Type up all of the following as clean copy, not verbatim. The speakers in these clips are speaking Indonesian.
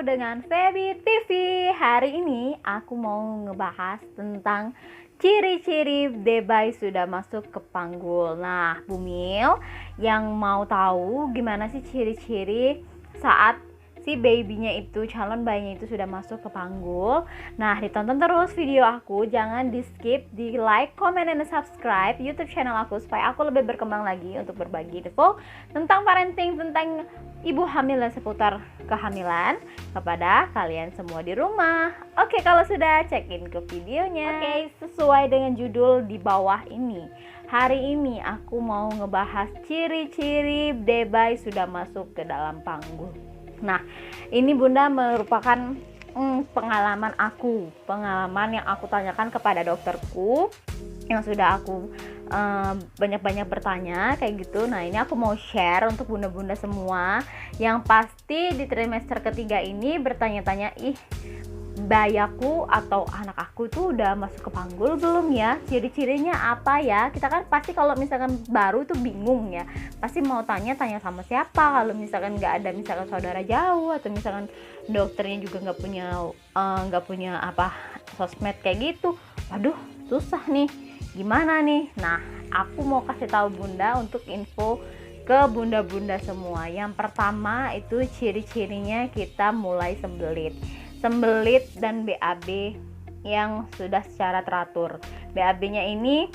dengan Feby TV. Hari ini aku mau ngebahas tentang ciri-ciri baby sudah masuk ke panggul. Nah, Bumil yang mau tahu gimana sih ciri-ciri saat si babynya itu, calon bayinya itu sudah masuk ke panggul. Nah, ditonton terus video aku, jangan di skip, di like, comment, dan subscribe YouTube channel aku supaya aku lebih berkembang lagi untuk berbagi info tentang parenting, tentang ibu hamil dan seputar kehamilan kepada kalian semua di rumah. Oke, kalau sudah, check in ke videonya. Oke, sesuai dengan judul di bawah ini, hari ini aku mau ngebahas ciri-ciri baby sudah masuk ke dalam panggul. Nah, ini Bunda merupakan pengalaman yang aku tanyakan kepada dokterku yang sudah aku banyak-banyak bertanya kayak gitu. Nah, ini aku mau share untuk bunda-bunda semua yang pasti di trimester ketiga ini bertanya-tanya, bayaku atau anak aku tuh udah masuk ke panggul belum ya, ciri-cirinya apa ya. Kita kan pasti kalau misalkan baru itu bingung ya, pasti mau tanya sama siapa. Kalau misalkan nggak ada misalkan saudara jauh atau misalkan dokternya juga nggak punya sosmed kayak gitu, waduh susah nih, gimana nih. Nah, aku mau kasih tahu Bunda untuk info ke bunda-bunda semua. Yang pertama itu ciri-cirinya kita mulai sembelit dan BAB yang sudah secara teratur. BAB-nya ini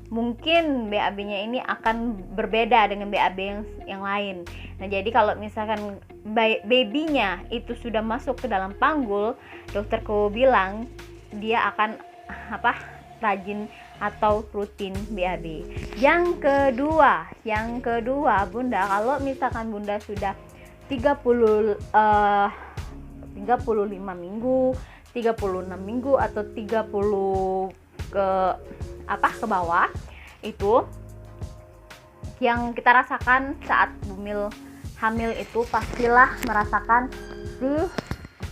mungkin BAB-nya ini akan berbeda dengan BAB yang lain. Nah, jadi kalau misalkan babynya itu sudah masuk ke dalam panggul, dokterku bilang dia akan rajin atau rutin BAB. Yang kedua Bunda, kalau misalkan Bunda sudah 35 minggu, 36 minggu atau 30 ke bawah, itu yang kita rasakan saat Bumil hamil itu pastilah merasakan si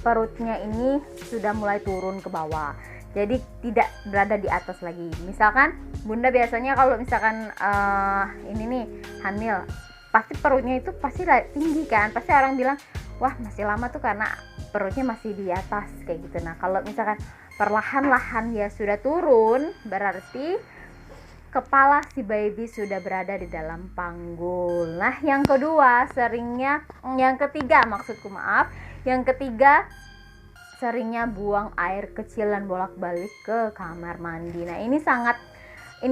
perutnya ini sudah mulai turun ke bawah. Jadi tidak berada di atas lagi. Misalkan Bunda biasanya kalau misalkan ini nih hamil, pasti perutnya itu pasti tinggi kan. Pasti orang bilang, wah masih lama tuh karena perutnya masih di atas kayak gitu. Nah, kalau misalkan perlahan-lahan ya sudah turun, berarti kepala si baby sudah berada di dalam panggul. Nah, yang ketiga seringnya buang air kecil dan bolak-balik ke kamar mandi. Nah, ini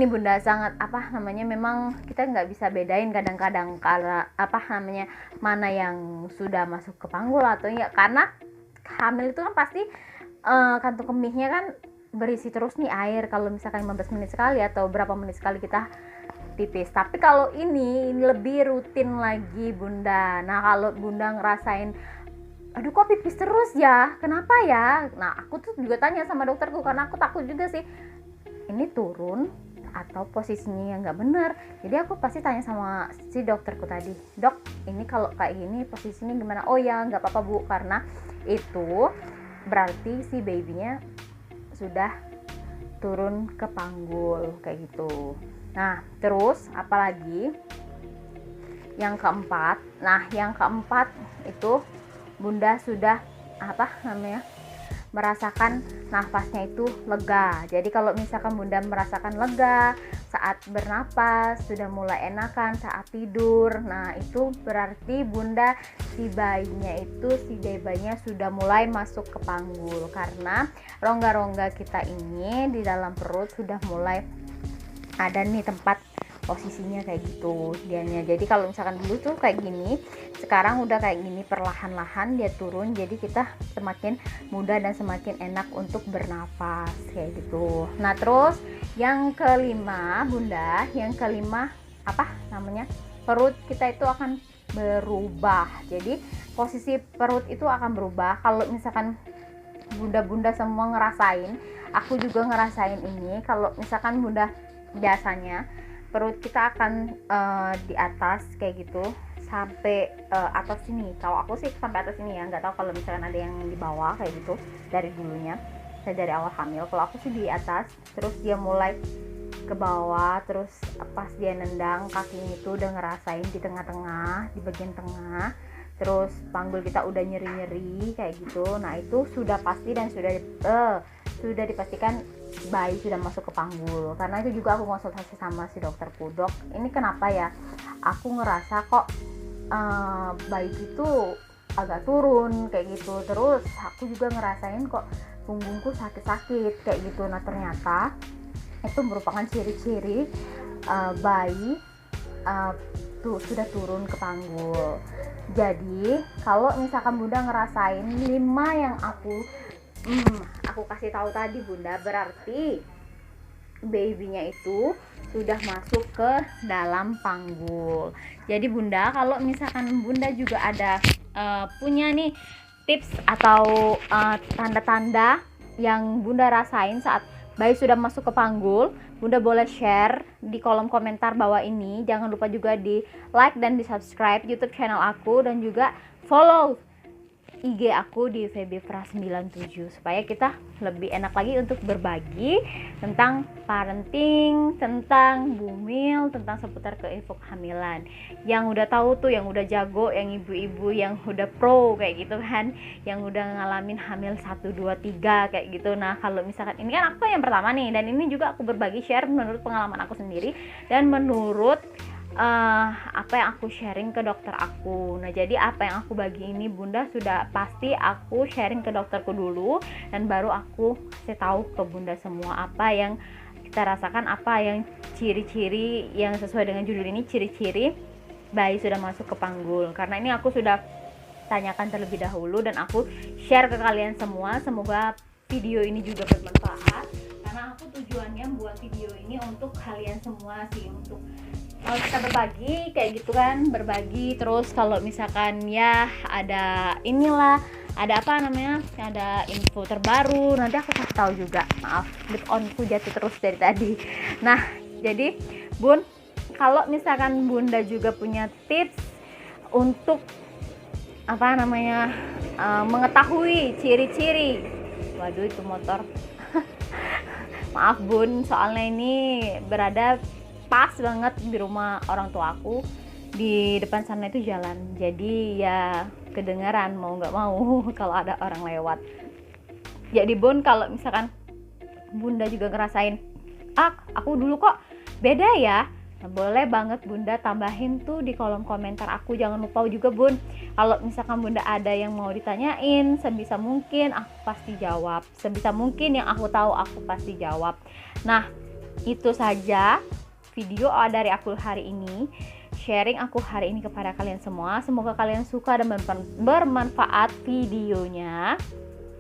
Bunda sangat memang kita nggak bisa bedain kadang-kadang mana yang sudah masuk ke panggul atau enggak, karena hamil itu kan pasti kantung kemihnya kan berisi terus nih air, kalau misalkan 15 menit sekali atau berapa menit sekali kita pipis. Tapi kalau ini lebih rutin lagi Bunda. Nah, kalau Bunda ngerasain, aduh kok pipis terus ya, kenapa ya? Nah, aku tuh juga tanya sama dokterku karena aku takut juga sih ini turun atau posisinya yang nggak benar. Jadi aku pasti tanya sama si dokterku tadi, dok ini kalau kayak gini posisinya gimana? Oh ya nggak apa-apa Bu, karena itu berarti si babynya sudah turun ke panggul kayak gitu. Nah, terus apalagi yang keempat itu Bunda sudah merasakan nafasnya itu lega. Jadi kalau misalkan Bunda merasakan lega saat bernapas, sudah mulai enakan saat tidur, nah itu berarti Bunda si bayinya sudah mulai masuk ke panggul, karena rongga-rongga kita ini di dalam perut sudah mulai ada nih tempat posisinya kayak gitu dianya. Jadi kalau misalkan dulu tuh kayak gini, sekarang udah kayak gini, perlahan-lahan dia turun, jadi kita semakin mudah dan semakin enak untuk bernapas kayak gitu. Nah, terus yang kelima Bunda, perut kita itu akan berubah. Jadi posisi perut itu akan berubah. Kalau misalkan bunda-bunda semua ngerasain, aku juga ngerasain ini, kalau misalkan Bunda biasanya perut kita akan di atas kayak gitu sampai atas sini. Kalau aku sih sampai atas sini ya, nggak tahu kalau misalkan ada yang di bawah kayak gitu dari dulunya, saya dari awal hamil. Kalau aku sih di atas, terus dia mulai ke bawah, terus pas dia nendang kakinya itu udah ngerasain di tengah-tengah, di bagian tengah terus panggul kita udah nyeri-nyeri kayak gitu, nah itu sudah pasti dan sudah dipastikan bayi sudah masuk ke panggul. Karena itu juga aku konsultasi sama si dokterku, dok ini kenapa ya aku ngerasa kok bayi itu agak turun kayak gitu, terus aku juga ngerasain kok punggungku sakit-sakit kayak gitu. Nah ternyata itu merupakan ciri-ciri bayi sudah turun ke panggul. Jadi kalau misalkan bunda ngerasain 5 yang aku kasih tahu tadi bunda, berarti babynya itu sudah masuk ke dalam panggul. Jadi bunda, kalau misalkan bunda juga ada punya nih tips atau tanda-tanda yang bunda rasain saat bayi sudah masuk ke panggul, bunda boleh share di kolom komentar bawah ini. Jangan lupa juga di like dan di subscribe YouTube channel aku, dan juga follow IG aku di febyfra97 supaya kita lebih enak lagi untuk berbagi tentang parenting, tentang bumil, tentang seputar info kehamilan. Yang udah tahu tuh, yang udah jago, yang ibu-ibu yang udah pro kayak gitu kan, yang udah ngalamin hamil 1, 2, 3 kayak gitu. Nah kalau misalkan ini kan aku yang pertama nih, dan ini juga aku berbagi share menurut pengalaman aku sendiri dan menurut apa yang aku sharing ke dokter aku. Nah jadi apa yang aku bagi ini bunda sudah pasti aku sharing ke dokterku dulu, dan baru aku kasih tahu ke bunda semua apa yang kita rasakan, apa yang ciri-ciri yang sesuai dengan judul ini, ciri-ciri bayi sudah masuk ke panggul. Karena ini aku sudah tanyakan terlebih dahulu dan aku share ke kalian semua. Semoga video ini juga bermanfaat, karena aku tujuannya buat video ini untuk kalian semua sih, untuk kita berbagi kayak gitu kan, berbagi. Terus kalau misalkan ya ada inilah, ada apa namanya, ada info terbaru, nanti aku kasih tahu juga. Maaf, get onku jatuh terus dari tadi. Nah jadi bun, kalau misalkan bunda juga punya tips untuk apa namanya mengetahui ciri-ciri, waduh itu motor maaf bun, soalnya ini berada pas banget di rumah orang tua aku, di depan sana itu jalan, jadi ya kedengaran mau nggak mau kalau ada orang lewat. Jadi bun, kalau misalkan bunda juga ngerasain aku dulu kok beda ya, nah, boleh banget bunda tambahin tuh di kolom komentar aku. Jangan lupa juga bun, kalau misalkan bunda ada yang mau ditanyain, sebisa mungkin aku pasti jawab, sebisa mungkin yang aku tahu aku pasti jawab. Nah itu saja video dari aku hari ini, sharing aku hari ini kepada kalian semua. Semoga kalian suka dan bermanfaat videonya.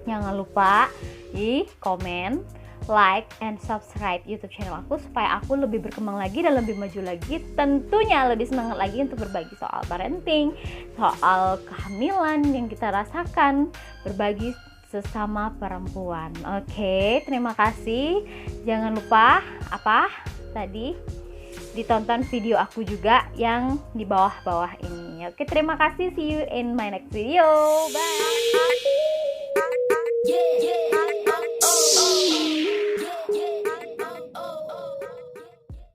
Jangan lupa di komen, like, and subscribe YouTube channel aku supaya aku lebih berkembang lagi dan lebih maju lagi. Tentunya lebih semangat lagi untuk berbagi soal parenting, soal kehamilan yang kita rasakan, berbagi sesama perempuan. Oke, terima kasih. Jangan lupa apa tadi, ditonton video aku juga yang di bawah-bawah ini. Oke, terima kasih. See you in my next video. Bye.